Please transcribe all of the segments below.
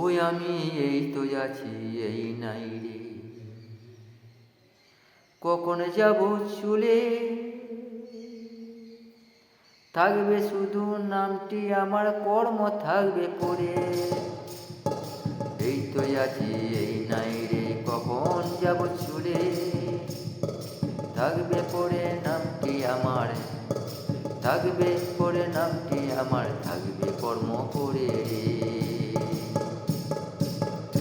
ওই আমি এই তো যাচ্ছি, এই নাই রে, কখন যাব চলে, থাকবে শুধু নামটি আমার, কর্ম থাকবে পড়ে। এই তো আছি, এই নাই রে, কখন যাব চলে, থাকবে পড়ে নামটি আমার, থাকবে পড়ে নামটি আমার, থাকবে কর্ম করে।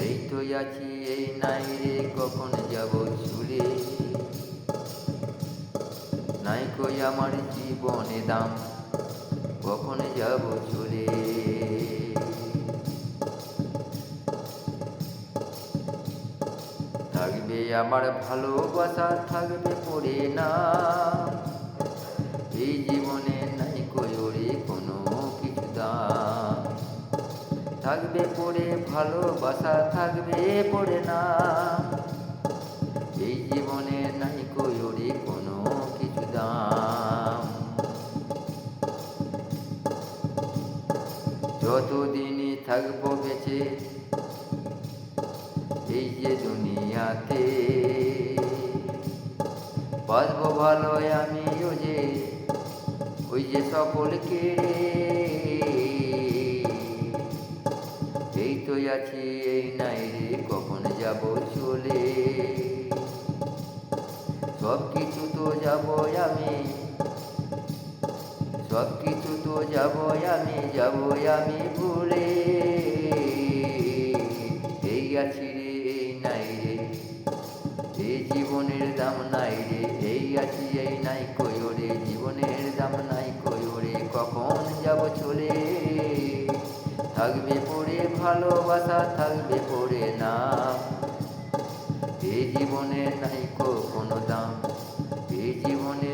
এই তো আছি, এই নাই রে, কখন যাব চলে, নাই কই আমার জীবনে দাম, কখন যাব চলে। থাকবে আমার ভালোবাসা, থাকবে পড়ে না, এই জীবনে নাই কই ওরে কোনো কিছু দাম। থাকবে পড়ে ভালোবাসা, থাকবে পড়ে না, এই জীবনে নাই কই ওরে কোনো কিছু দাম। যতদিনই থাকবো বেঁচে এই যে দুনিয়াতে, বাঁচবো ভালো আমিও যে, ওই যে সকলকে। এই তো আছি, এই নাই রে, কখন যাব চলে, সব কিছু তো যাব আমি, সব কিছু তো যাব আমি ভুলে। এই আছি রে, এই নাই রে, এই জীবনের দাম নাই রে, এই আছি এই নাই কই ওরে, জীবনের দাম নাই কই ওরে, কখন যাব চলে, থাকবে পড়ে ভালোবাসা, থাকবে পড়ে না, এই জীবনের নাই কোনো দাম, এই জীবনে